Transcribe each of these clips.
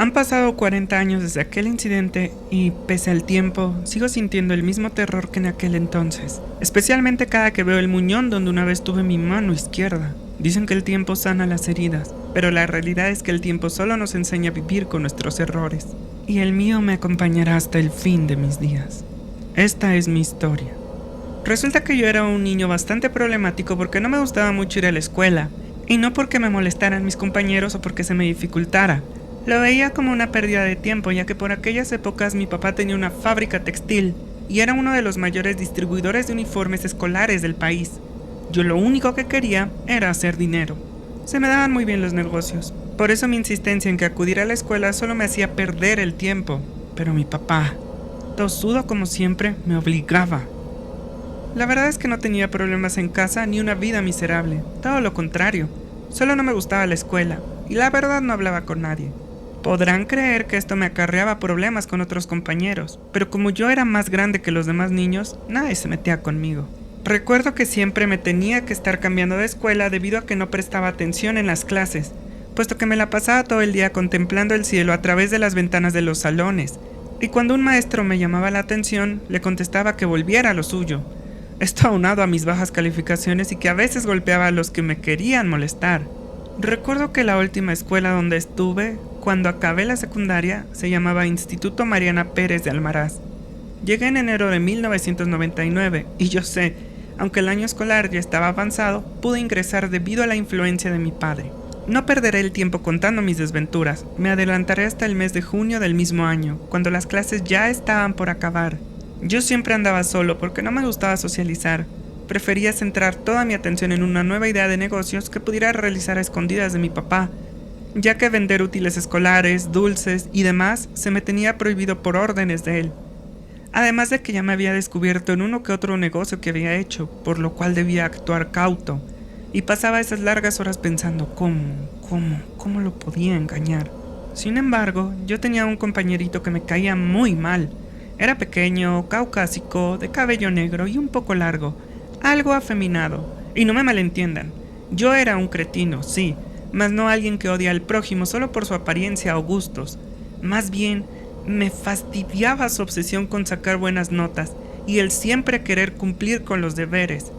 Han pasado 40 años desde aquel incidente y, pese al tiempo, sigo sintiendo el mismo terror que en aquel entonces, especialmente cada que veo el muñón donde una vez tuve mi mano izquierda. Dicen que el tiempo sana las heridas, pero la realidad es que el tiempo solo nos enseña a vivir con nuestros errores, y el mío me acompañará hasta el fin de mis días. Esta es mi historia. Resulta que yo era un niño bastante problemático porque no me gustaba mucho ir a la escuela, y no porque me molestaran mis compañeros o porque se me dificultara. Lo veía como una pérdida de tiempo, ya que por aquellas épocas mi papá tenía una fábrica textil y era uno de los mayores distribuidores de uniformes escolares del país. Yo lo único que quería era hacer dinero. Se me daban muy bien los negocios, por eso mi insistencia en que acudir a la escuela solo me hacía perder el tiempo. Pero mi papá, tosudo como siempre, me obligaba. La verdad es que no tenía problemas en casa ni una vida miserable, todo lo contrario. Solo no me gustaba la escuela y la verdad no hablaba con nadie. Podrán creer que esto me acarreaba problemas con otros compañeros, pero como yo era más grande que los demás niños, nadie se metía conmigo. Recuerdo que siempre me tenía que estar cambiando de escuela debido a que no prestaba atención en las clases, puesto que me la pasaba todo el día contemplando el cielo a través de las ventanas de los salones, y cuando un maestro me llamaba la atención, le contestaba que volviera a lo suyo. Esto aunado a mis bajas calificaciones y que a veces golpeaba a los que me querían molestar. Recuerdo que la última escuela donde estuve, cuando acabé la secundaria, se llamaba Instituto Mariana Pérez de Almaraz. Llegué en enero de 1999 y yo sé, aunque el año escolar ya estaba avanzado, pude ingresar debido a la influencia de mi padre. No perderé el tiempo contando mis desventuras, me adelantaré hasta el mes de junio del mismo año, cuando las clases ya estaban por acabar. Yo siempre andaba solo porque no me gustaba socializar. Prefería centrar toda mi atención en una nueva idea de negocios que pudiera realizar a escondidas de mi papá, ya que vender útiles escolares, dulces y demás se me tenía prohibido por órdenes de él. Además de que ya me había descubierto en uno que otro negocio que había hecho, por lo cual debía actuar cauto, y pasaba esas largas horas pensando cómo lo podía engañar. Sin embargo, yo tenía un compañerito que me caía muy mal. Era pequeño, caucásico, de cabello negro y un poco largo, algo afeminado. Y no me malentiendan, yo era un cretino, sí, mas no alguien que odia al prójimo solo por su apariencia o gustos. Más bien, me fastidiaba su obsesión con sacar buenas notas y el siempre querer cumplir con los deberes.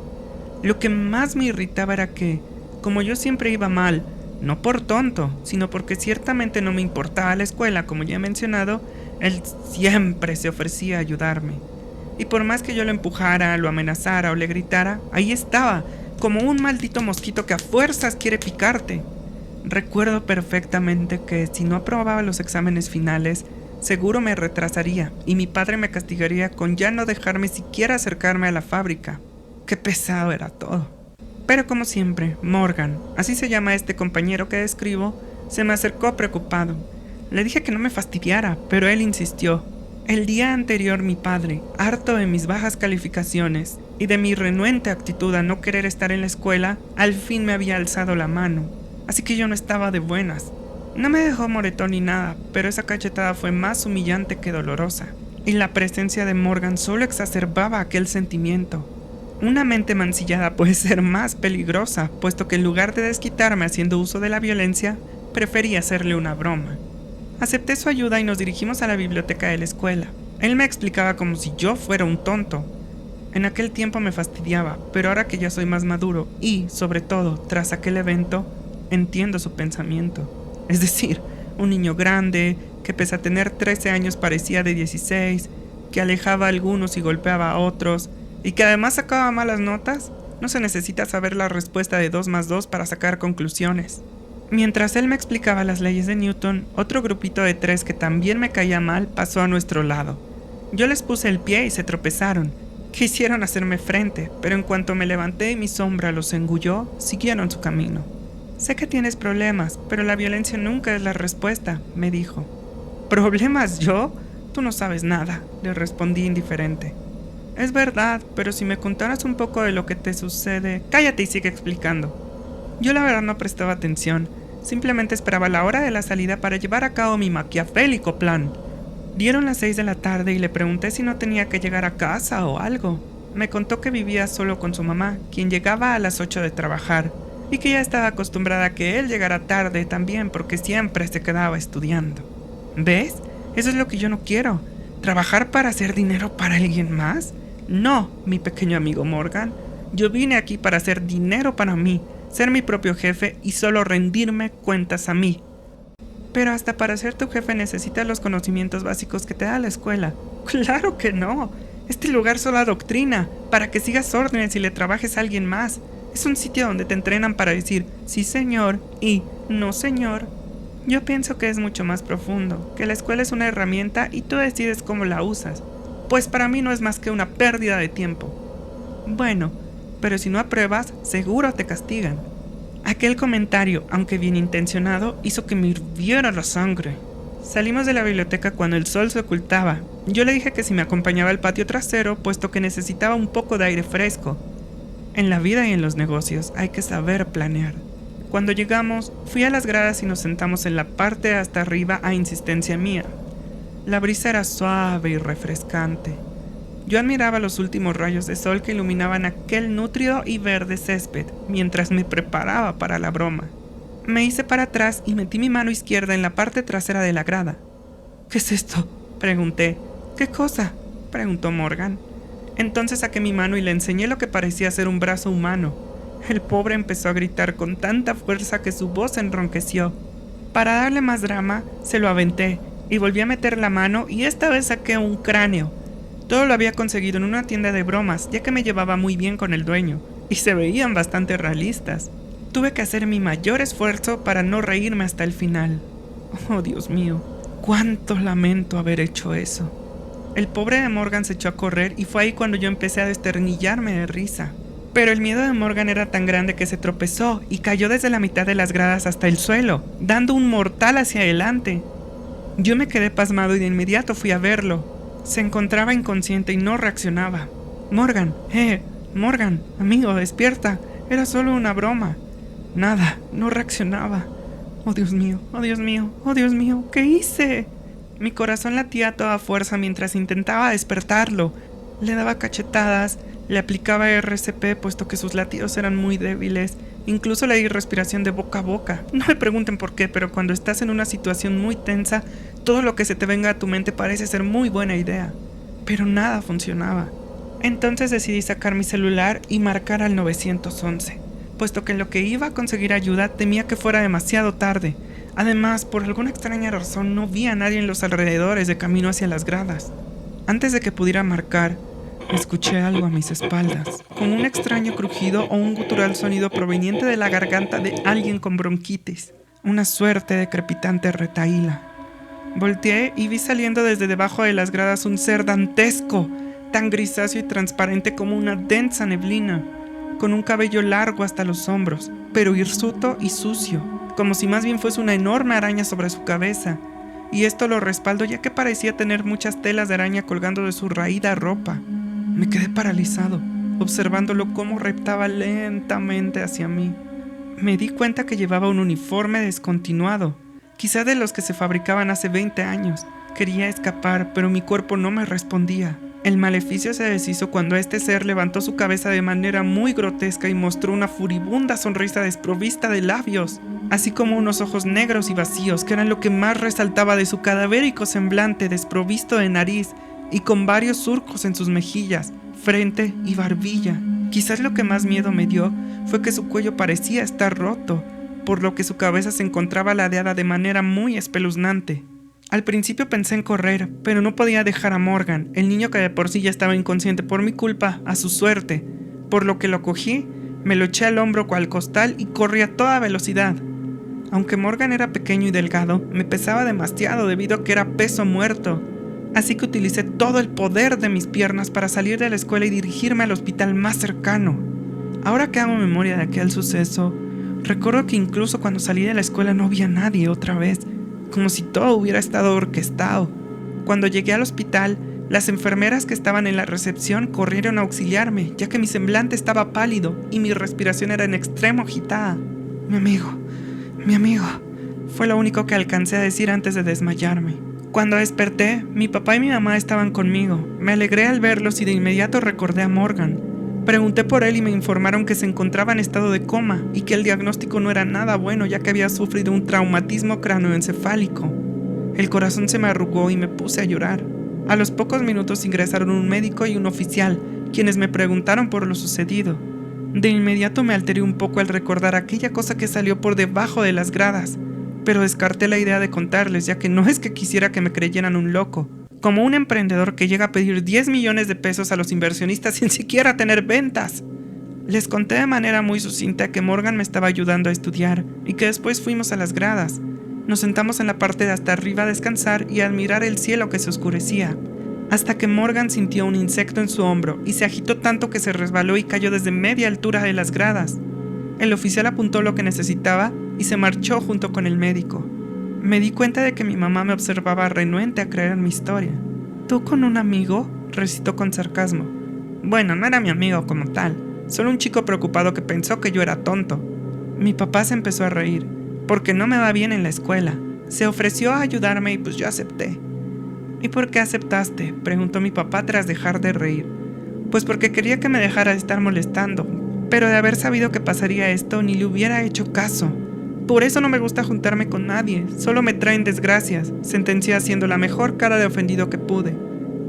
Lo que más me irritaba era que, como yo siempre iba mal, no por tonto, sino porque ciertamente no me importaba la escuela, como ya he mencionado, él siempre se ofrecía a ayudarme. Y por más que yo lo empujara, lo amenazara o le gritara, ahí estaba, como un maldito mosquito que a fuerzas quiere picarte. Recuerdo perfectamente que si no aprobaba los exámenes finales, seguro me retrasaría y mi padre me castigaría con ya no dejarme siquiera acercarme a la fábrica. Qué pesado era todo. Pero como siempre, Morgan, así se llama este compañero que describo, se me acercó preocupado. Le dije que no me fastidiara, pero él insistió. El día anterior mi padre, harto de mis bajas calificaciones y de mi renuente actitud a no querer estar en la escuela, al fin me había alzado la mano. Así que yo no estaba de buenas. No me dejó moretón ni nada, pero esa cachetada fue más humillante que dolorosa. Y la presencia de Morgan solo exacerbaba aquel sentimiento. Una mente mancillada puede ser más peligrosa, puesto que en lugar de desquitarme haciendo uso de la violencia, preferí hacerle una broma. Acepté su ayuda y nos dirigimos a la biblioteca de la escuela. Él me explicaba como si yo fuera un tonto. En aquel tiempo me fastidiaba, pero ahora que ya soy más maduro y, sobre todo, tras aquel evento, entiendo su pensamiento. Es decir, un niño grande, que pese a tener 13 años parecía de 16, que alejaba a algunos y golpeaba a otros, y que además sacaba malas notas. No se necesita saber la respuesta de 2 más 2 para sacar conclusiones. Mientras él me explicaba las leyes de Newton, otro grupito de 3 que también me caía mal pasó a nuestro lado. Yo les puse el pie y se tropezaron. Quisieron hacerme frente, pero en cuanto me levanté y mi sombra los engulló, siguieron su camino. Sé que tienes problemas, pero la violencia nunca es la respuesta, me dijo. ¿Problemas yo? Tú no sabes nada, le respondí indiferente. Es verdad, pero si me contaras un poco de lo que te sucede... Cállate y sigue explicando. Yo la verdad no prestaba atención. Simplemente esperaba la hora de la salida para llevar a cabo mi maquiavélico plan. Dieron las 6 de la tarde y le pregunté si no tenía que llegar a casa o algo. Me contó que vivía solo con su mamá, quien llegaba a las 8 de trabajar, y que ya estaba acostumbrada a que él llegara tarde también porque siempre se quedaba estudiando. ¿Ves? Eso es lo que yo no quiero. ¿Trabajar para hacer dinero para alguien más? No, mi pequeño amigo Morgan. Yo vine aquí para hacer dinero para mí, ser mi propio jefe y solo rendirme cuentas a mí. Pero hasta para ser tu jefe necesitas los conocimientos básicos que te da la escuela. ¡Claro que no! Este lugar solo adoctrina, para que sigas órdenes y le trabajes a alguien más. Es un sitio donde te entrenan para decir sí señor y no señor. Yo pienso que es mucho más profundo, que la escuela es una herramienta y tú decides cómo la usas. Pues para mí no es más que una pérdida de tiempo. Bueno, pero si no apruebas, seguro te castigan. Aquel comentario, aunque bien intencionado, hizo que me hirviera la sangre. Salimos de la biblioteca cuando el sol se ocultaba. Yo le dije que si me acompañaba al patio trasero, puesto que necesitaba un poco de aire fresco. En la vida y en los negocios hay que saber planear. Cuando llegamos, fui a las gradas y nos sentamos en la parte hasta arriba a insistencia mía. La brisa era suave y refrescante. Yo admiraba los últimos rayos de sol que iluminaban aquel nútrido y verde césped, mientras me preparaba para la broma. Me hice para atrás y metí mi mano izquierda en la parte trasera de la grada. ¿Qué es esto?, pregunté. ¿Qué cosa?, preguntó Morgan. Entonces saqué mi mano y le enseñé lo que parecía ser un brazo humano. El pobre empezó a gritar con tanta fuerza que su voz enronqueció. Para darle más drama, se lo aventé y volví a meter la mano y esta vez saqué un cráneo. Todo lo había conseguido en una tienda de bromas, ya que me llevaba muy bien con el dueño, y se veían bastante realistas. Tuve que hacer mi mayor esfuerzo para no reírme hasta el final. Oh, Dios mío, cuánto lamento haber hecho eso. El pobre de Morgan se echó a correr y fue ahí cuando yo empecé a desternillarme de risa. Pero el miedo de Morgan era tan grande que se tropezó y cayó desde la mitad de las gradas hasta el suelo, dando un mortal hacia adelante. Yo me quedé pasmado y de inmediato fui a verlo. Se encontraba inconsciente y no reaccionaba. Morgan, Morgan, amigo, despierta. Era solo una broma. Nada, no reaccionaba. Oh Dios mío, oh Dios mío, oh Dios mío, ¿qué hice? Mi corazón latía a toda fuerza mientras intentaba despertarlo. Le daba cachetadas, le aplicaba RCP puesto que sus latidos eran muy débiles. Incluso le di respiración de boca a boca. No me pregunten por qué, pero cuando estás en una situación muy tensa, todo lo que se te venga a tu mente parece ser muy buena idea. Pero nada funcionaba. Entonces decidí sacar mi celular y marcar al 911, puesto que en lo que iba a conseguir ayuda temía que fuera demasiado tarde. Además, por alguna extraña razón no vi a nadie en los alrededores de camino hacia las gradas. Antes de que pudiera marcar, escuché algo a mis espaldas, como un extraño crujido o un gutural sonido proveniente de la garganta de alguien con bronquitis, una suerte de crepitante retahíla. Volteé y vi saliendo desde debajo de las gradas un ser dantesco, tan grisáceo y transparente como una densa neblina, con un cabello largo hasta los hombros, pero hirsuto y sucio, como si más bien fuese una enorme araña sobre su cabeza, y esto lo respaldo ya que parecía tener muchas telas de araña colgando de su raída ropa. Me quedé paralizado, observándolo cómo reptaba lentamente hacia mí. Me di cuenta que llevaba un uniforme descontinuado, quizá de los que se fabricaban hace 20 años. Quería escapar, pero mi cuerpo no me respondía. El maleficio se deshizo cuando este ser levantó su cabeza de manera muy grotesca y mostró una furibunda sonrisa desprovista de labios, así como unos ojos negros y vacíos, que eran lo que más resaltaba de su cadavérico semblante desprovisto de nariz y con varios surcos en sus mejillas, frente y barbilla. Quizás lo que más miedo me dio fue que su cuello parecía estar roto, por lo que su cabeza se encontraba ladeada de manera muy espeluznante. Al principio pensé en correr, pero no podía dejar a Morgan, el niño que de por sí ya estaba inconsciente por mi culpa, a su suerte, por lo que lo cogí, me lo eché al hombro cual costal y corrí a toda velocidad. Aunque Morgan era pequeño y delgado, me pesaba demasiado debido a que era peso muerto, así que utilicé todo el poder de mis piernas para salir de la escuela y dirigirme al hospital más cercano. Ahora que hago memoria de aquel suceso, recuerdo que incluso cuando salí de la escuela no vi a nadie otra vez, como si todo hubiera estado orquestado. Cuando llegué al hospital, las enfermeras que estaban en la recepción corrieron a auxiliarme, ya que mi semblante estaba pálido y mi respiración era en extremo agitada. Mi amigo, fue lo único que alcancé a decir antes de desmayarme. Cuando desperté, mi papá y mi mamá estaban conmigo. Me alegré al verlos y de inmediato recordé a Morgan. Pregunté por él y me informaron que se encontraba en estado de coma y que el diagnóstico no era nada bueno ya que había sufrido un traumatismo cráneoencefálico. El corazón se me arrugó y me puse a llorar. A los pocos minutos ingresaron un médico y un oficial, quienes me preguntaron por lo sucedido. De inmediato me alteré un poco al recordar aquella cosa que salió por debajo de las gradas, pero descarté la idea de contarles, ya que no es que quisiera que me creyeran un loco, como un emprendedor que llega a pedir 10 millones de pesos a los inversionistas sin siquiera tener ventas. Les conté de manera muy sucinta que Morgan me estaba ayudando a estudiar y que después fuimos a las gradas. Nos sentamos en la parte de hasta arriba a descansar y a admirar el cielo que se oscurecía, hasta que Morgan sintió un insecto en su hombro y se agitó tanto que se resbaló y cayó desde media altura de las gradas. El oficial apuntó lo que necesitaba y se marchó junto con el médico. Me di cuenta de que mi mamá me observaba renuente a creer en mi historia. ¿Tú con un amigo?, recitó con sarcasmo. Bueno, no era mi amigo como tal, solo un chico preocupado que pensó que yo era tonto. Mi papá se empezó a reír, porque no me va bien en la escuela. Se ofreció a ayudarme y pues yo acepté. ¿Y por qué aceptaste?, preguntó mi papá tras dejar de reír. Pues porque quería que me dejara de estar molestando, pero de haber sabido que pasaría esto ni le hubiera hecho caso. Por eso no me gusta juntarme con nadie, solo me traen desgracias, sentencié haciendo la mejor cara de ofendido que pude,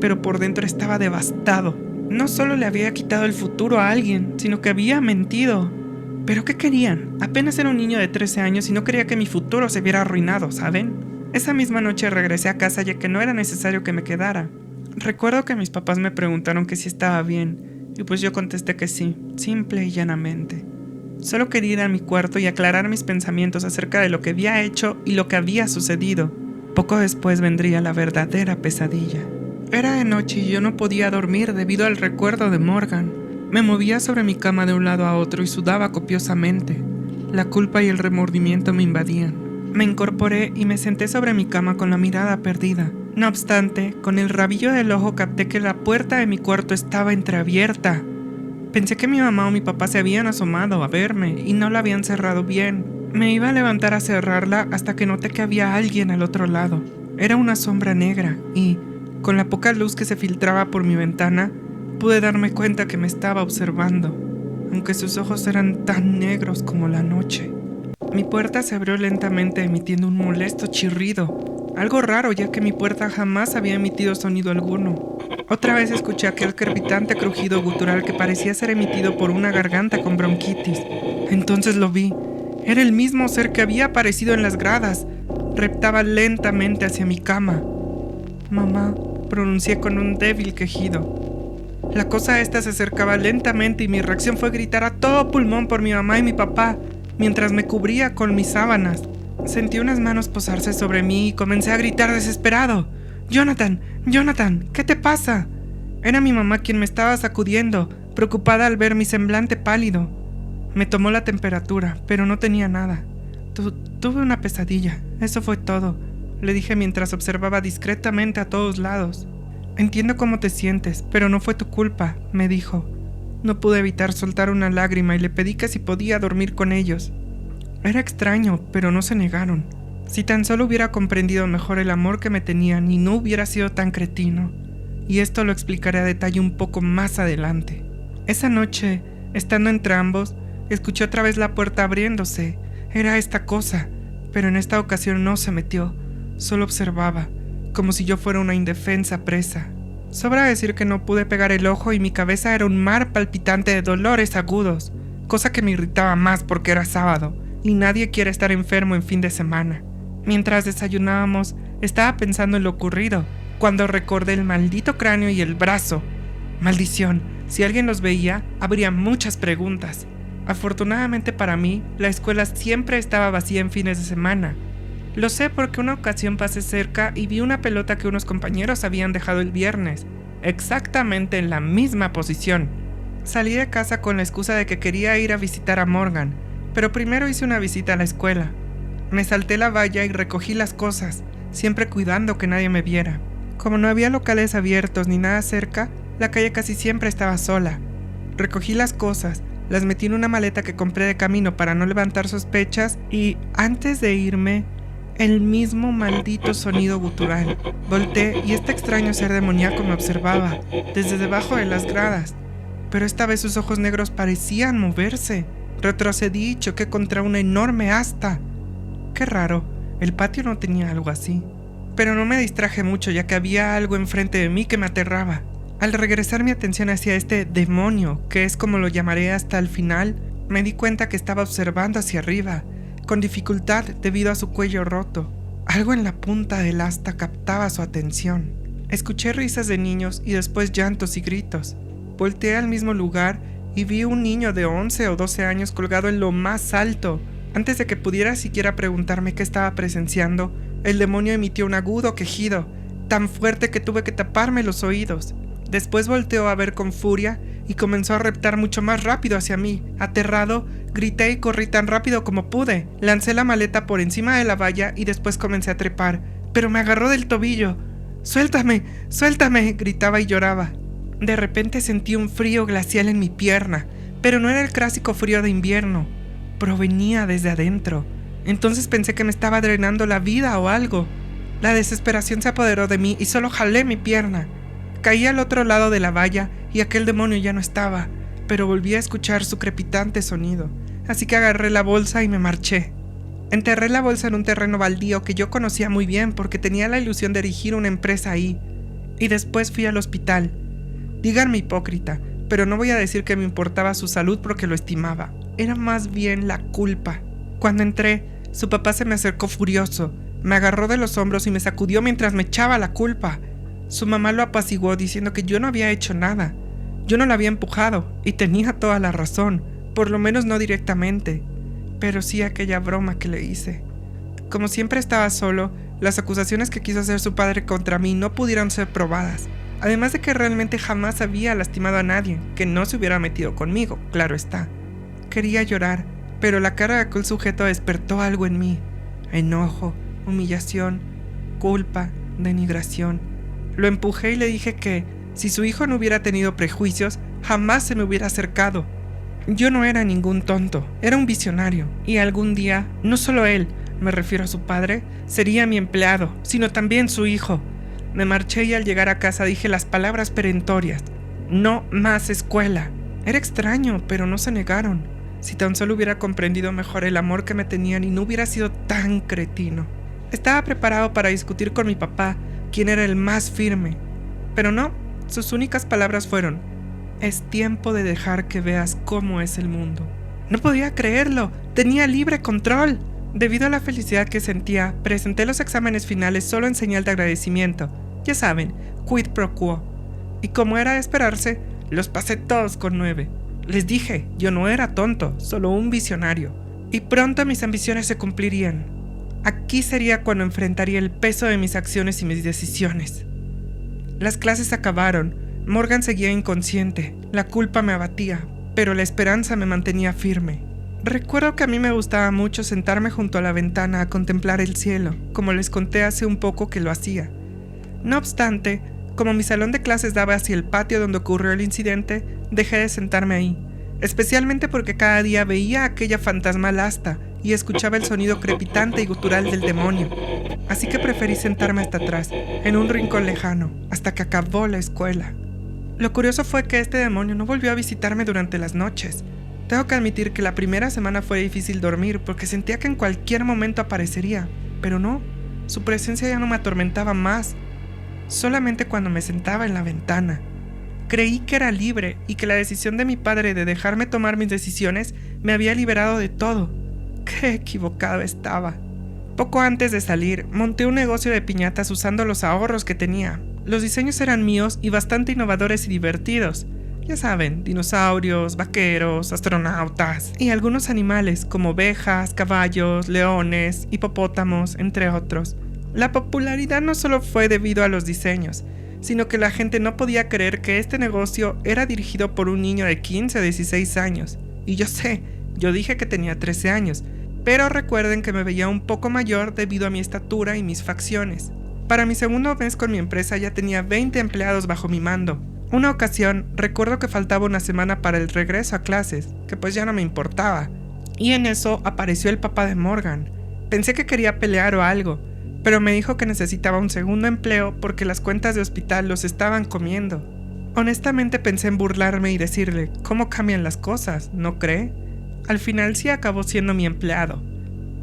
pero por dentro estaba devastado. No solo le había quitado el futuro a alguien, sino que había mentido. ¿Pero qué querían? Apenas era un niño de 13 años y no quería que mi futuro se viera arruinado, ¿saben? Esa misma noche regresé a casa ya que no era necesario que me quedara. Recuerdo que mis papás me preguntaron que si estaba bien, y pues yo contesté que sí, simple y llanamente. Solo quería ir a mi cuarto y aclarar mis pensamientos acerca de lo que había hecho y lo que había sucedido. Poco después vendría la verdadera pesadilla. Era de noche y yo no podía dormir debido al recuerdo de Morgan. Me movía sobre mi cama de un lado a otro y sudaba copiosamente. La culpa y el remordimiento me invadían. Me incorporé y me senté sobre mi cama con la mirada perdida. No obstante, con el rabillo del ojo capté que la puerta de mi cuarto estaba entreabierta. Pensé que mi mamá o mi papá se habían asomado a verme y no la habían cerrado bien. Me iba a levantar a cerrarla hasta que noté que había alguien al otro lado. Era una sombra negra y, con la poca luz que se filtraba por mi ventana, pude darme cuenta que me estaba observando, aunque sus ojos eran tan negros como la noche. Mi puerta se abrió lentamente emitiendo un molesto chirrido, algo raro ya que mi puerta jamás había emitido sonido alguno. Otra vez escuché aquel crepitante crujido gutural que parecía ser emitido por una garganta con bronquitis. Entonces lo vi. Era el mismo ser que había aparecido en las gradas. Reptaba lentamente hacia mi cama. «Mamá», pronuncié con un débil quejido. La cosa esta se acercaba lentamente y mi reacción fue gritar a todo pulmón por mi mamá y mi papá, mientras me cubría con mis sábanas. Sentí unas manos posarse sobre mí y comencé a gritar desesperado. «Jonathan, Jonathan, ¿qué te pasa?». Era mi mamá quien me estaba sacudiendo, preocupada al ver mi semblante pálido. Me tomó la temperatura, pero no tenía nada. Tuve una pesadilla, eso fue todo, le dije mientras observaba discretamente a todos lados. «Entiendo cómo te sientes, pero no fue tu culpa», me dijo. No pude evitar soltar una lágrima y le pedí que si podía dormir con ellos. Era extraño, pero no se negaron. Si tan solo hubiera comprendido mejor el amor que me tenían y no hubiera sido tan cretino. Y esto lo explicaré a detalle un poco más adelante. Esa noche, estando entre ambos, escuché otra vez la puerta abriéndose. Era esta cosa, pero en esta ocasión no se metió, solo observaba, como si yo fuera una indefensa presa. Sobra decir que no pude pegar el ojo y mi cabeza era un mar palpitante de dolores agudos, cosa que me irritaba más porque era sábado, y nadie quiere estar enfermo en fin de semana. Mientras desayunábamos, estaba pensando en lo ocurrido, cuando recordé el maldito cráneo y el brazo. Maldición, si alguien los veía, habría muchas preguntas. Afortunadamente para mí, la escuela siempre estaba vacía en fines de semana. Lo sé porque una ocasión pasé cerca y vi una pelota que unos compañeros habían dejado el viernes, exactamente en la misma posición. Salí de casa con la excusa de que quería ir a visitar a Morgan, pero primero hice una visita a la escuela. Me salté la valla y recogí las cosas, siempre cuidando que nadie me viera. Como no había locales abiertos ni nada cerca, la calle casi siempre estaba sola. Recogí las cosas, las metí en una maleta que compré de camino para no levantar sospechas y, antes de irme, el mismo maldito sonido gutural. Volté y este extraño ser demoníaco me observaba, desde debajo de las gradas. Pero esta vez sus ojos negros parecían moverse. Retrocedí y choqué contra una enorme asta. Qué raro, el patio no tenía algo así. pero no me distraje mucho ya que había algo enfrente de mí que me aterraba. Al regresar mi atención hacia este demonio, que es como lo llamaré hasta el final, me di cuenta que estaba observando hacia arriba, con dificultad debido a su cuello roto. Algo en la punta del asta captaba su atención. Escuché risas de niños y después llantos y gritos. Volteé al mismo lugar y vi un niño de 11 o 12 años colgado en lo más alto. Antes de que pudiera siquiera preguntarme qué estaba presenciando, el demonio emitió un agudo quejido, tan fuerte que tuve que taparme los oídos. Después volteó a ver con furia y comenzó a reptar mucho más rápido hacia mí. Aterrado, grité y corrí tan rápido como pude. Lancé la maleta por encima de la valla y después comencé a trepar, pero me agarró del tobillo. ¡Suéltame! ¡Suéltame!, gritaba y lloraba. De repente sentí un frío glacial en mi pierna, pero no era el clásico frío de invierno. Provenía desde adentro. Entonces pensé que me estaba drenando la vida o algo. La desesperación se apoderó de mí y solo jalé mi pierna. Caí al otro lado de la valla y aquel demonio ya no estaba, pero volví a escuchar su crepitante sonido, así que agarré la bolsa y me marché. Enterré la bolsa en un terreno baldío que yo conocía muy bien porque tenía la ilusión de erigir una empresa ahí. Y después fui al hospital. Díganme hipócrita, pero no voy a decir que me importaba su salud porque lo estimaba. Era más bien la culpa. Cuando entré, su papá se me acercó furioso, me agarró de los hombros y me sacudió mientras me echaba la culpa. Su mamá lo apaciguó diciendo que yo no había hecho nada. Yo no la había empujado y tenía toda la razón, por lo menos no directamente, pero sí aquella broma que le hice. Como siempre estaba solo, las acusaciones que quiso hacer su padre contra mí no pudieron ser probadas, además de que realmente jamás había lastimado a nadie que no se hubiera metido conmigo, claro está. Quería llorar, pero la cara de aquel sujeto despertó algo en mí: enojo, humillación, culpa, denigración. Lo empujé y le dije que, si su hijo no hubiera tenido prejuicios, jamás se me hubiera acercado. Yo no era ningún tonto, era un visionario, y algún día, no solo él, me refiero a su padre, sería mi empleado, sino también su hijo. Me marché y al llegar a casa dije las palabras perentorias: no más escuela. Era extraño, pero no se negaron. Si tan solo hubiera comprendido mejor el amor que me tenían y no hubiera sido tan cretino. Estaba preparado para discutir con mi papá, quien era el más firme. Pero no, sus únicas palabras fueron: es tiempo de dejar que veas cómo es el mundo. No podía creerlo, tenía libre control. Debido a la felicidad que sentía, presenté los exámenes finales solo en señal de agradecimiento. Ya saben, quid pro quo. Y como era de esperarse, los pasé todos con 9. Les dije, yo no era tonto, solo un visionario. Y pronto mis ambiciones se cumplirían. Aquí sería cuando enfrentaría el peso de mis acciones y mis decisiones. Las clases acabaron. Morgan seguía inconsciente. La culpa me abatía, pero la esperanza me mantenía firme. Recuerdo que a mí me gustaba mucho sentarme junto a la ventana a contemplar el cielo, como les conté hace un poco que lo hacía. No obstante, como mi salón de clases daba hacia el patio donde ocurrió el incidente, dejé de sentarme ahí, especialmente porque cada día veía aquella fantasmal asta y escuchaba el sonido crepitante y gutural del demonio. Así que preferí sentarme hasta atrás, en un rincón lejano, hasta que acabó la escuela. Lo curioso fue que este demonio no volvió a visitarme durante las noches. Tengo que admitir que la primera semana fue difícil dormir porque sentía que en cualquier momento aparecería, pero no, su presencia ya no me atormentaba más, solamente cuando me sentaba en la ventana. Creí que era libre y que la decisión de mi padre de dejarme tomar mis decisiones me había liberado de todo. ¡Qué equivocado estaba! Poco antes de salir, monté un negocio de piñatas usando los ahorros que tenía. Los diseños eran míos y bastante innovadores y divertidos. Ya saben, dinosaurios, vaqueros, astronautas y algunos animales como ovejas, caballos, leones, hipopótamos, entre otros. La popularidad no solo fue debido a los diseños, sino que la gente no podía creer que este negocio era dirigido por un niño de 15 o 16 años. Y yo sé, yo dije que tenía 13 años, pero recuerden que me veía un poco mayor debido a mi estatura y mis facciones. Para mi segundo mes con mi empresa ya tenía 20 empleados bajo mi mando. Una ocasión, recuerdo que faltaba una semana para el regreso a clases, que pues ya no me importaba. Y en eso apareció el papá de Morgan. Pensé que quería pelear o algo, pero me dijo que necesitaba un segundo empleo porque las cuentas de hospital los estaban comiendo. Honestamente pensé en burlarme y decirle, ¿cómo cambian las cosas? ¿No cree? Al final sí acabó siendo mi empleado.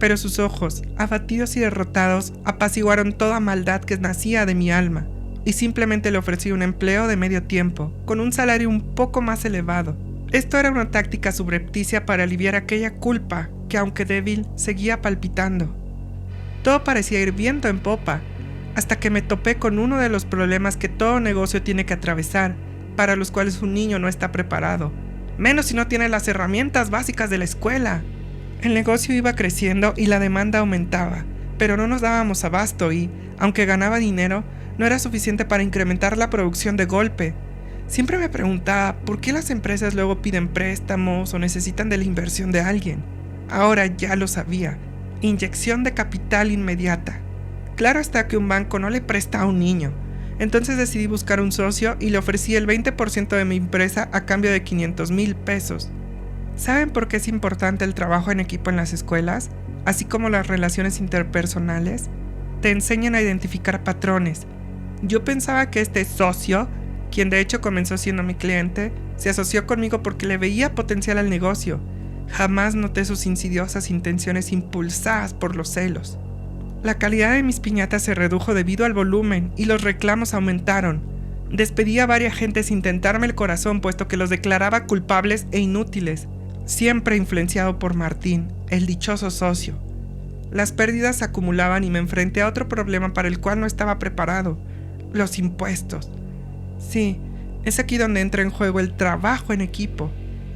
pero sus ojos, abatidos y derrotados, apaciguaron toda maldad que nacía de mi alma, y simplemente le ofrecí un empleo de medio tiempo, con un salario un poco más elevado. Esto era una táctica subrepticia para aliviar aquella culpa que, aunque débil, seguía palpitando. Todo parecía ir viento en popa, hasta que me topé con uno de los problemas que todo negocio tiene que atravesar, para los cuales un niño no está preparado, menos si no tiene las herramientas básicas de la escuela. El negocio iba creciendo y la demanda aumentaba, pero no nos dábamos abasto y, aunque ganaba dinero, no era suficiente para incrementar la producción de golpe. Siempre me preguntaba por qué las empresas luego piden préstamos o necesitan de la inversión de alguien. Ahora ya lo sabía. Inyección de capital inmediata. Claro está que un banco no le presta a un niño. Entonces decidí buscar un socio y le ofrecí el 20% de mi empresa a cambio de 500,000 pesos. ¿Saben por qué es importante el trabajo en equipo en las escuelas, así como las relaciones interpersonales? Te enseñan a identificar patrones. Yo pensaba que este socio, quien de hecho comenzó siendo mi cliente, se asoció conmigo porque le veía potencial al negocio. Jamás noté sus insidiosas intenciones impulsadas por los celos. La calidad de mis piñatas se redujo debido al volumen y los reclamos aumentaron. Despedí a varias gente sin tentarme el corazón, puesto que los declaraba culpables e inútiles, siempre influenciado por Martín, el dichoso socio. Las pérdidas se acumulaban y me enfrenté a otro problema para el cual no estaba preparado: los impuestos. Sí, es aquí donde entra en juego el trabajo en equipo.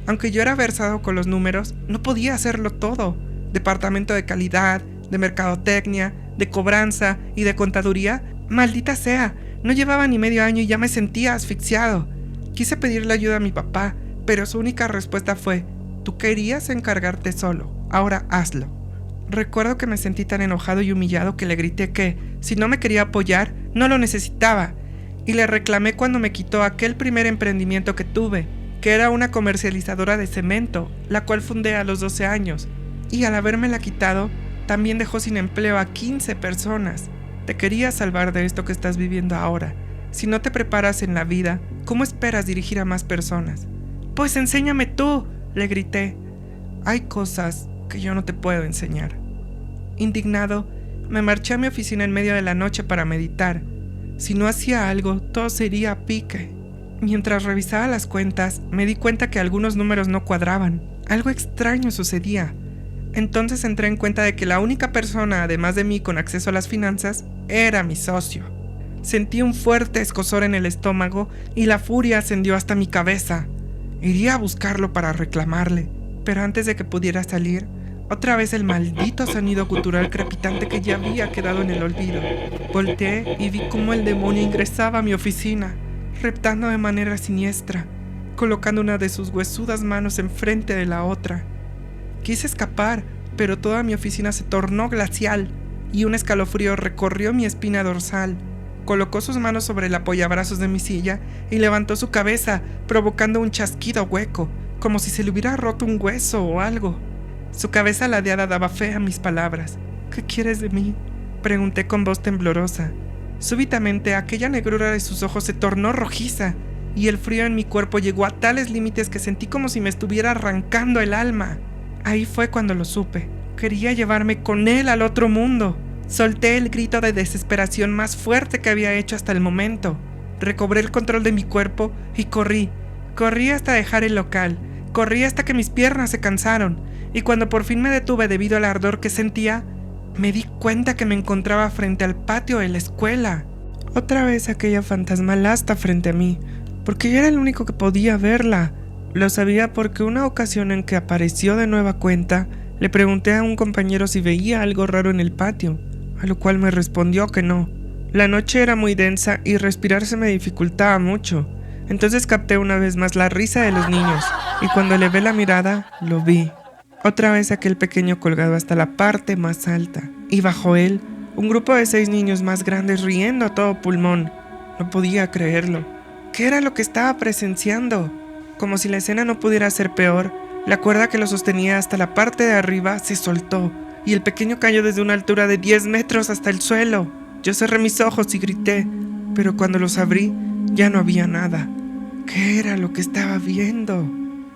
Aunque yo era versado con los números, no podía hacerlo todo. Departamento de calidad, de mercadotecnia, de cobranza y de contaduría, maldita sea, no llevaba ni medio año y ya me sentía asfixiado. Quise pedirle ayuda a mi papá, pero su única respuesta fue: tú querías encargarte solo, ahora hazlo. Recuerdo que me sentí tan enojado y humillado que le grité que, si no me quería apoyar, no lo necesitaba, y le reclamé cuando me quitó aquel primer emprendimiento que tuve, que era una comercializadora de cemento, la cual fundé a los 12 años, y al habérmela quitado, también dejó sin empleo a 15 personas. Te quería salvar de esto que estás viviendo ahora. Si no te preparas en la vida, ¿cómo esperas dirigir a más personas? Pues enséñame tú, le grité. Hay cosas que yo no te puedo enseñar. Indignado, me marché a mi oficina en medio de la noche para meditar. Si no hacía algo, todo se iría a pique. Mientras revisaba las cuentas, me di cuenta que algunos números no cuadraban. Algo extraño sucedía. Entonces entré en cuenta de que la única persona, además de mí, con acceso a las finanzas, era mi socio. Sentí un fuerte escozor en el estómago y la furia ascendió hasta mi cabeza. Iría a buscarlo para reclamarle, pero antes de que pudiera salir, otra vez el maldito sonido gutural crepitante que ya había quedado en el olvido. Volteé y vi cómo el demonio ingresaba a mi oficina, reptando de manera siniestra, colocando una de sus huesudas manos enfrente de la otra. Quise escapar, pero toda mi oficina se tornó glacial y un escalofrío recorrió mi espina dorsal. Colocó sus manos sobre el apoyabrazos de mi silla y levantó su cabeza, provocando un chasquido hueco, como si se le hubiera roto un hueso o algo. Su cabeza ladeada daba fe a mis palabras. ¿Qué quieres de mí?, pregunté con voz temblorosa. Súbitamente aquella negrura de sus ojos se tornó rojiza y el frío en mi cuerpo llegó a tales límites que sentí como si me estuviera arrancando el alma. Ahí fue cuando lo supe. Quería llevarme con él al otro mundo. Solté el grito de desesperación más fuerte que había hecho hasta el momento. Recobré el control de mi cuerpo y corrí. Corrí hasta dejar el local. Corrí hasta que mis piernas se cansaron. Y cuando por fin me detuve debido al ardor que sentía, me di cuenta que me encontraba frente al patio de la escuela. Otra vez aquella fantasma lasta frente a mí, porque yo era el único que podía verla. Lo sabía porque una ocasión en que apareció de nueva cuenta, le pregunté a un compañero si veía algo raro en el patio, a lo cual me respondió que no. La noche era muy densa y respirar se me dificultaba mucho, entonces capté una vez más la risa de los niños, y cuando elevé la mirada, lo vi. Otra vez aquel pequeño colgado hasta la parte más alta, y bajo él, un grupo de 6 niños más grandes riendo a todo pulmón. No podía creerlo. ¿Qué era lo que estaba presenciando? Como si la escena no pudiera ser peor, la cuerda que lo sostenía hasta la parte de arriba se soltó, y el pequeño cayó desde una altura de 10 metros hasta el suelo. Yo cerré mis ojos y grité, pero cuando los abrí, ya no había nada. ¿Qué era lo que estaba viendo?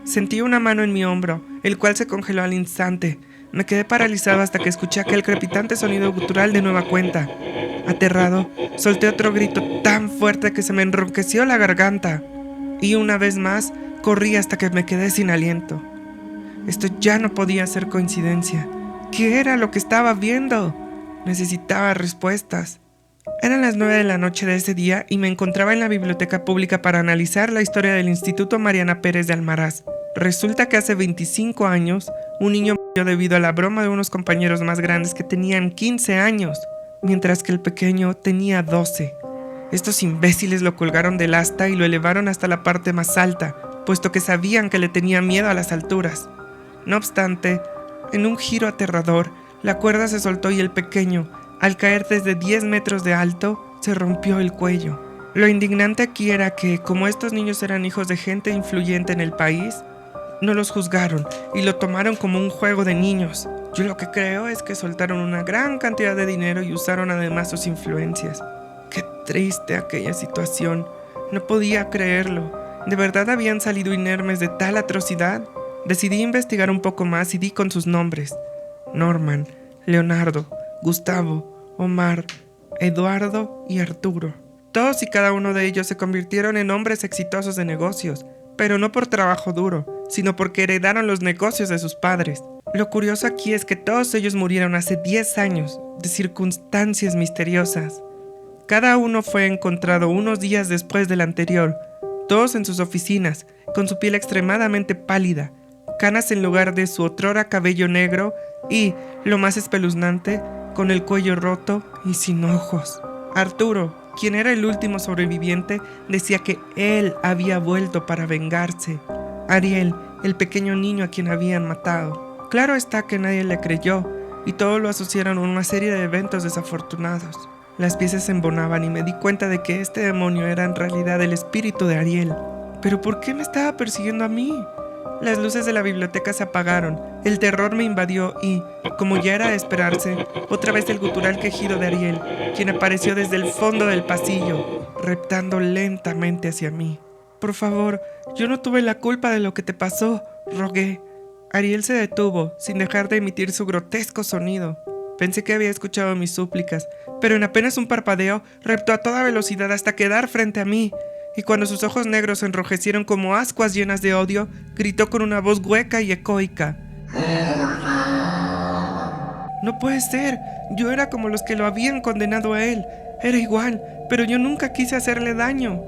Sentí una mano en mi hombro, el cual se congeló al instante. Me quedé paralizado hasta que escuché aquel crepitante sonido gutural de nueva cuenta. Aterrado, solté otro grito tan fuerte que se me enronqueció la garganta. Y una vez más, corrí hasta que me quedé sin aliento. Esto ya no podía ser coincidencia. ¿Qué era lo que estaba viendo? Necesitaba respuestas. Eran las 9 de la noche de ese día y me encontraba en la biblioteca pública para analizar la historia del Instituto Mariana Pérez de Almaraz. Resulta que hace 25 años, un niño murió debido a la broma de unos compañeros más grandes que tenían 15 años, mientras que el pequeño tenía 12. Estos imbéciles lo colgaron del asta y lo elevaron hasta la parte más alta, puesto que sabían que le tenía miedo a las alturas. No obstante, en un giro aterrador, la cuerda se soltó y el pequeño, al caer desde 10 metros de alto, se rompió el cuello. Lo indignante aquí era que, como estos niños eran hijos de gente influyente en el país, no los juzgaron y lo tomaron como un juego de niños. Yo lo que creo es que soltaron una gran cantidad de dinero y usaron además sus influencias. Qué triste aquella situación. No podía creerlo. ¿De verdad habían salido inermes de tal atrocidad? Decidí investigar un poco más y di con sus nombres: Norman, Leonardo, Gustavo, Omar, Eduardo y Arturo. Todos y cada uno de ellos se convirtieron en hombres exitosos de negocios, pero no por trabajo duro, sino porque heredaron los negocios de sus padres. Lo curioso aquí es que todos ellos murieron hace 10 años, de circunstancias misteriosas. Cada uno fue encontrado unos días después del anterior, todos en sus oficinas, con su piel extremadamente pálida, canas en lugar de su otrora cabello negro y, lo más espeluznante, con el cuello roto y sin ojos. Arturo, quien era el último sobreviviente, decía que él había vuelto para vengarse. Ariel, el pequeño niño a quien habían matado. Claro está que nadie le creyó, y todos lo asociaron a una serie de eventos desafortunados. Las piezas se embonaban y me di cuenta de que este demonio era en realidad el espíritu de Ariel. ¿Pero por qué me estaba persiguiendo a mí? Las luces de la biblioteca se apagaron, el terror me invadió y, como ya era de esperarse, otra vez el gutural quejido de Ariel, quien apareció desde el fondo del pasillo, reptando lentamente hacia mí. «Por favor, yo no tuve la culpa de lo que te pasó», rogué. Ariel se detuvo, sin dejar de emitir su grotesco sonido. Pensé que había escuchado mis súplicas, pero en apenas un parpadeo, reptó a toda velocidad hasta quedar frente a mí. Y cuando sus ojos negros se enrojecieron como ascuas llenas de odio, gritó con una voz hueca y ecoica: «No puede ser, yo era como los que lo habían condenado a él. Era igual, pero yo nunca quise hacerle daño.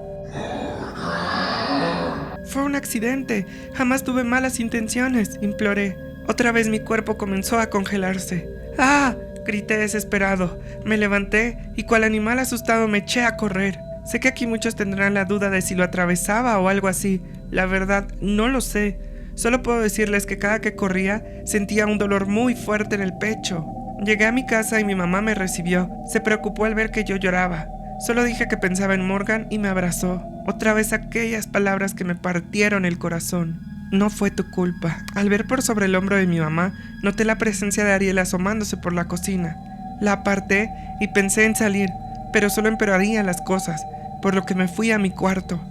Fue un accidente, jamás tuve malas intenciones», imploré. Otra vez mi cuerpo comenzó a congelarse. «¡Ah!», grité desesperado. Me levanté y cual animal asustado me eché a correr. Sé que aquí muchos tendrán la duda de si lo atravesaba o algo así. La verdad, no lo sé. Solo puedo decirles que cada que corría, sentía un dolor muy fuerte en el pecho. Llegué a mi casa y mi mamá me recibió. Se preocupó al ver que yo lloraba. Solo dije que pensaba en Morgan y me abrazó. Otra vez aquellas palabras que me partieron el corazón. «No fue tu culpa». Al ver por sobre el hombro de mi mamá, noté la presencia de Ariel asomándose por la cocina. La aparté y pensé en salir, pero solo empeoraría las cosas, por lo que me fui a mi cuarto.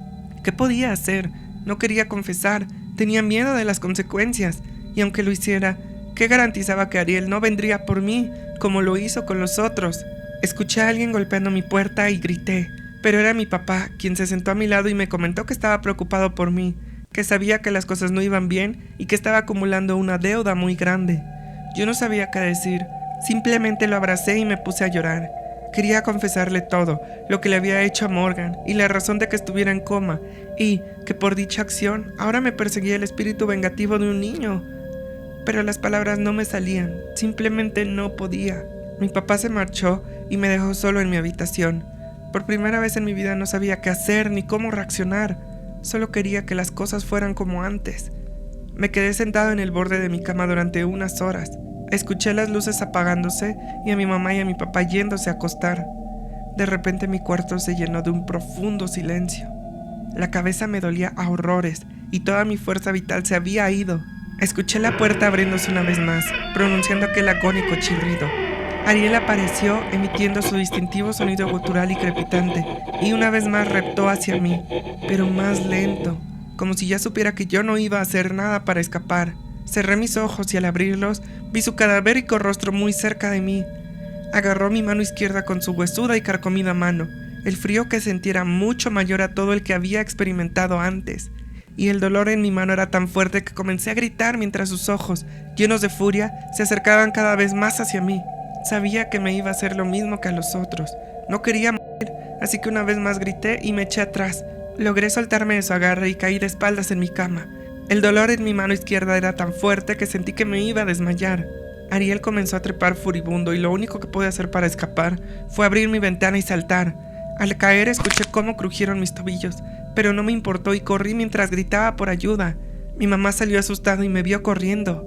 ¿Qué podía hacer? No quería confesar, tenía miedo de las consecuencias, y aunque lo hiciera, ¿qué garantizaba que Ariel no vendría por mí, como lo hizo con los otros? Escuché a alguien golpeando mi puerta y grité, pero era mi papá, quien se sentó a mi lado y me comentó que estaba preocupado por mí, que sabía que las cosas no iban bien y que estaba acumulando una deuda muy grande. Yo no sabía qué decir, simplemente lo abracé y me puse a llorar. Quería confesarle todo, lo que le había hecho a Morgan y la razón de que estuviera en coma, y que por dicha acción ahora me perseguía el espíritu vengativo de un niño. Pero las palabras no me salían, simplemente no podía. Mi papá se marchó y me dejó solo en mi habitación. Por primera vez en mi vida no sabía qué hacer ni cómo reaccionar. Solo quería que las cosas fueran como antes. Me quedé sentado en el borde de mi cama durante unas horas. Escuché las luces apagándose y a mi mamá y a mi papá yéndose a acostar. De repente mi cuarto se llenó de un profundo silencio. La cabeza me dolía a horrores y toda mi fuerza vital se había ido. Escuché la puerta abriéndose una vez más, pronunciando aquel agónico chirrido. Ariel apareció emitiendo su distintivo sonido gutural y crepitante, y una vez más reptó hacia mí, pero más lento, como si ya supiera que yo no iba a hacer nada para escapar. Cerré mis ojos y al abrirlos vi su cadavérico rostro muy cerca de mí. Agarró mi mano izquierda con su huesuda y carcomida mano. El frío que sentí era mucho mayor a todo el que había experimentado antes, y el dolor en mi mano era tan fuerte que comencé a gritar mientras sus ojos, llenos de furia, se acercaban cada vez más hacia mí. Sabía que me iba a hacer lo mismo que a los otros. No quería morir, así que una vez más grité y me eché atrás. Logré soltarme de su agarre y caí de espaldas en mi cama. El dolor en mi mano izquierda era tan fuerte que sentí que me iba a desmayar. Ariel comenzó a trepar furibundo y lo único que pude hacer para escapar fue abrir mi ventana y saltar. Al caer escuché cómo crujieron mis tobillos, pero no me importó y corrí mientras gritaba por ayuda. Mi mamá salió asustada y me vio corriendo.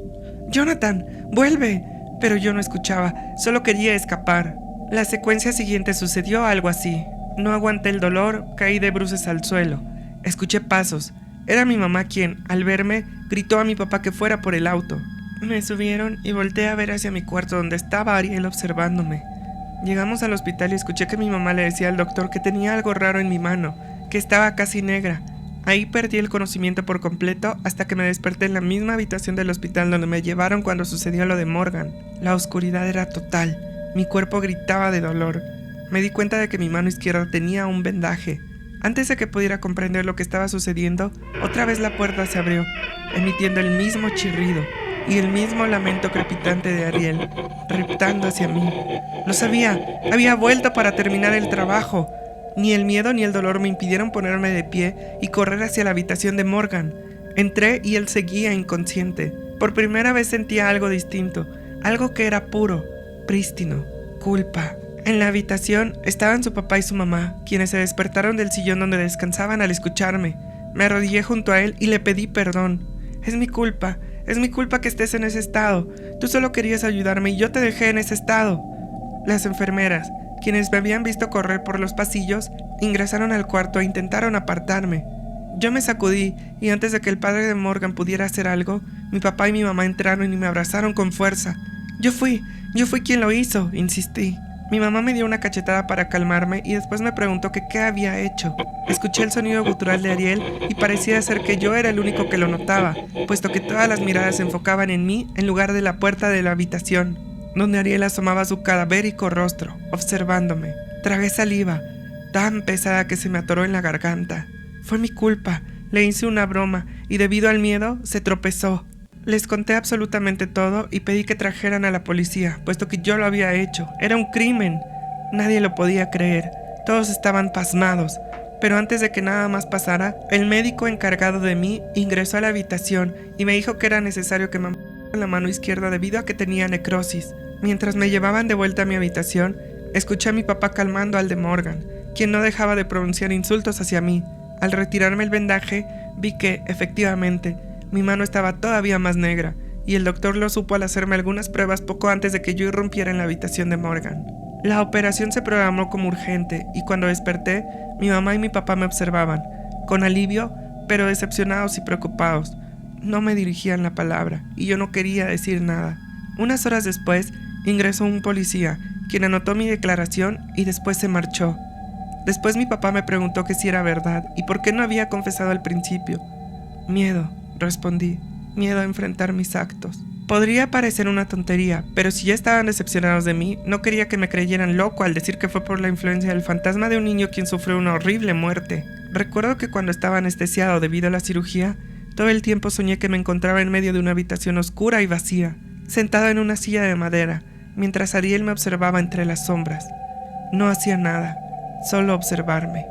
«¡Jonathan, vuelve!», pero yo no escuchaba, solo quería escapar. La secuencia siguiente sucedió algo así. No aguanté el dolor, caí de bruces al suelo. Escuché pasos. Era mi mamá quien, al verme, gritó a mi papá que fuera por el auto. Me subieron y volteé a ver hacia mi cuarto donde estaba Ariel observándome. Llegamos al hospital y escuché que mi mamá le decía al doctor que tenía algo raro en mi mano, que estaba casi negra. Ahí perdí el conocimiento por completo hasta que me desperté en la misma habitación del hospital donde me llevaron cuando sucedió lo de Morgan. La oscuridad era total. Mi cuerpo gritaba de dolor. Me di cuenta de que mi mano izquierda tenía un vendaje. Antes de que pudiera comprender lo que estaba sucediendo, otra vez la puerta se abrió, emitiendo el mismo chirrido y el mismo lamento crepitante de Ariel, reptando hacia mí. Lo sabía, había vuelto para terminar el trabajo. Ni el miedo ni el dolor me impidieron ponerme de pie y correr hacia la habitación de Morgan. Entré y él seguía inconsciente. Por primera vez sentía algo distinto, algo que era puro, prístino, culpa. En la habitación estaban su papá y su mamá, quienes se despertaron del sillón donde descansaban al escucharme. Me arrodillé junto a él y le pedí perdón. Es mi culpa que estés en ese estado. Tú solo querías ayudarme y yo te dejé en ese estado. Las enfermeras, quienes me habían visto correr por los pasillos, ingresaron al cuarto e intentaron apartarme. Yo me sacudí y antes de que el padre de Morgan pudiera hacer algo, mi papá y mi mamá entraron y me abrazaron con fuerza. Yo fui quien lo hizo, insistí. Mi mamá me dio una cachetada para calmarme y después me preguntó que qué había hecho. Escuché el sonido gutural de Ariel y parecía ser que yo era el único que lo notaba, puesto que todas las miradas se enfocaban en mí en lugar de la puerta de la habitación, donde Ariel asomaba su cadavérico rostro, observándome. Tragué saliva, tan pesada que se me atoró en la garganta. Fue mi culpa, le hice una broma y debido al miedo se tropezó. Les conté absolutamente todo y pedí que trajeran a la policía, puesto que yo lo había hecho. Era un crimen. Nadie lo podía creer. Todos estaban pasmados. Pero antes de que nada más pasara, el médico encargado de mí ingresó a la habitación y me dijo que era necesario que me amputaran la mano izquierda debido a que tenía necrosis. Mientras me llevaban de vuelta a mi habitación, escuché a mi papá calmando al de Morgan, quien no dejaba de pronunciar insultos hacia mí. Al retirarme el vendaje, vi que, efectivamente, mi mano estaba todavía más negra, y el doctor lo supo al hacerme algunas pruebas poco antes de que yo irrumpiera en la habitación de Morgan. La operación se programó como urgente, y cuando desperté, mi mamá y mi papá me observaban, con alivio, pero decepcionados y preocupados. No me dirigían la palabra, y yo no quería decir nada. Unas horas después, ingresó un policía, quien anotó mi declaración y después se marchó. Después mi papá me preguntó que si era verdad, y por qué no había confesado al principio. Miedo, respondí, miedo a enfrentar mis actos. Podría parecer una tontería, pero si ya estaban decepcionados de mí, no quería que me creyeran loco al decir que fue por la influencia del fantasma de un niño quien sufrió una horrible muerte. Recuerdo que cuando estaba anestesiado debido a la cirugía, todo el tiempo soñé que me encontraba en medio de una habitación oscura y vacía, sentado en una silla de madera, mientras Ariel me observaba entre las sombras. No hacía nada, solo observarme.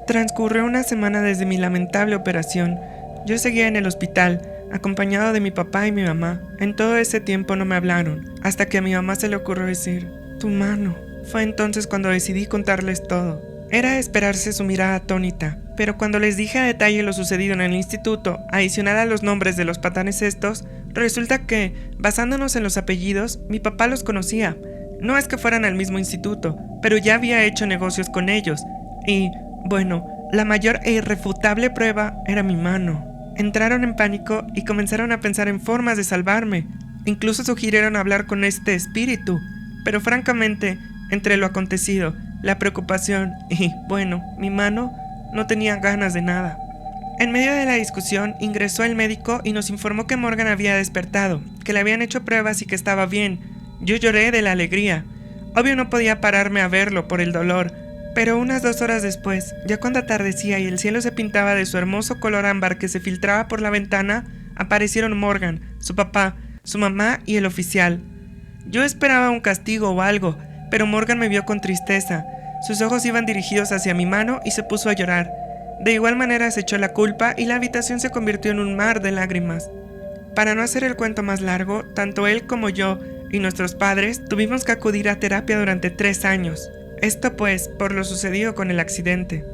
Transcurrió una semana desde mi lamentable operación. Yo seguía en el hospital, acompañado de mi papá y mi mamá. En todo ese tiempo no me hablaron, hasta que a mi mamá se le ocurrió decir, «Tu mano». Fue entonces cuando decidí contarles todo. Era de esperarse su mirada atónita, pero cuando les dije a detalle lo sucedido en el instituto, adicional a los nombres de los patanes estos, resulta que, basándonos en los apellidos, mi papá los conocía. No es que fueran al mismo instituto, pero ya había hecho negocios con ellos. Y, bueno, la mayor e irrefutable prueba era mi mano. Entraron en pánico y comenzaron a pensar en formas de salvarme. Incluso sugirieron hablar con este espíritu. Pero francamente, entre lo acontecido, la preocupación y, bueno, mi mano, no tenía ganas de nada. En medio de la discusión, ingresó el médico y nos informó que Morgan había despertado, que le habían hecho pruebas y que estaba bien. Yo lloré de la alegría. Obvio no podía pararme a verlo por el dolor, pero unas 2 horas después, ya cuando atardecía y el cielo se pintaba de su hermoso color ámbar que se filtraba por la ventana, aparecieron Morgan, su papá, su mamá y el oficial. Yo esperaba un castigo o algo, pero Morgan me vio con tristeza. Sus ojos iban dirigidos hacia mi mano y se puso a llorar. De igual manera se echó la culpa y la habitación se convirtió en un mar de lágrimas. Para no hacer el cuento más largo, tanto él como yo y nuestros padres tuvimos que acudir a terapia durante 3 años. Esto pues, por lo sucedido con el accidente.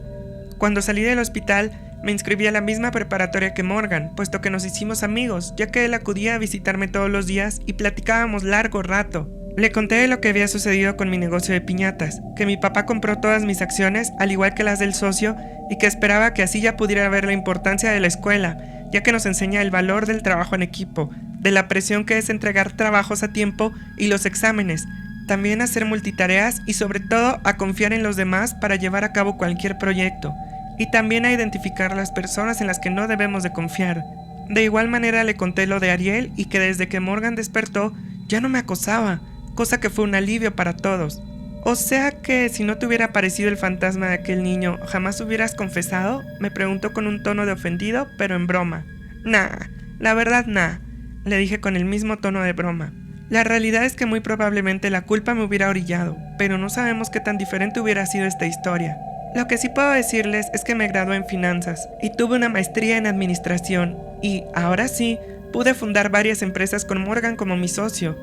Cuando salí del hospital, me inscribí a la misma preparatoria que Morgan, puesto que nos hicimos amigos, ya que él acudía a visitarme todos los días y platicábamos largo rato. Le conté de lo que había sucedido con mi negocio de piñatas, que mi papá compró todas mis acciones, al igual que las del socio, y que esperaba que así ya pudiera ver la importancia de la escuela, ya que nos enseña el valor del trabajo en equipo, de la presión que es entregar trabajos a tiempo y los exámenes, también a hacer multitareas y sobre todo a confiar en los demás para llevar a cabo cualquier proyecto, y también a identificar las personas en las que no debemos de confiar. De igual manera le conté lo de Ariel y que desde que Morgan despertó ya no me acosaba, cosa que fue un alivio para todos. O sea que si no te hubiera aparecido el fantasma de aquel niño, ¿jamás hubieras confesado? Me preguntó con un tono de ofendido, pero en broma. Nah, la verdad nah, le dije con el mismo tono de broma. La realidad es que muy probablemente la culpa me hubiera orillado, pero no sabemos qué tan diferente hubiera sido esta historia. Lo que sí puedo decirles es que me gradué en finanzas y tuve una maestría en administración y, ahora sí, pude fundar varias empresas con Morgan como mi socio.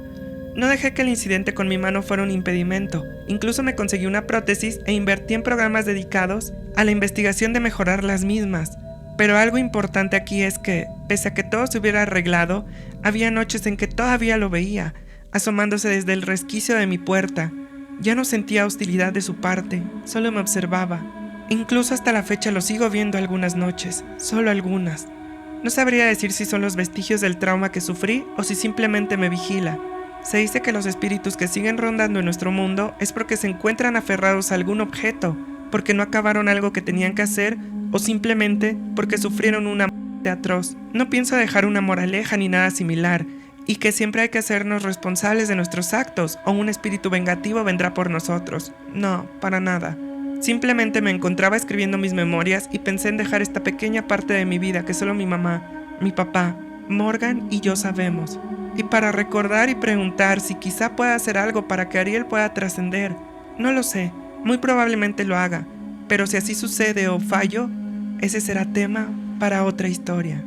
No dejé que el incidente con mi mano fuera un impedimento, incluso me conseguí una prótesis e invertí en programas dedicados a la investigación de mejorar las mismas. Pero algo importante aquí es que, pese a que todo se hubiera arreglado, había noches en que todavía lo veía, asomándose desde el resquicio de mi puerta. Ya no sentía hostilidad de su parte, solo me observaba. Incluso hasta la fecha lo sigo viendo algunas noches, solo algunas. No sabría decir si son los vestigios del trauma que sufrí o si simplemente me vigila. Se dice que los espíritus que siguen rondando en nuestro mundo es porque se encuentran aferrados a algún objeto, porque no acabaron algo que tenían que hacer o simplemente porque sufrieron una muerte atroz. No pienso dejar una moraleja ni nada similar, y que siempre hay que hacernos responsables de nuestros actos o un espíritu vengativo vendrá por nosotros. No, para nada. Simplemente me encontraba escribiendo mis memorias y pensé en dejar esta pequeña parte de mi vida que solo mi mamá, mi papá, Morgan y yo sabemos. Y para recordar y preguntar si quizá pueda hacer algo para que Ariel pueda trascender. No lo sé, muy probablemente lo haga, pero si así sucede o fallo, ese será tema para otra historia.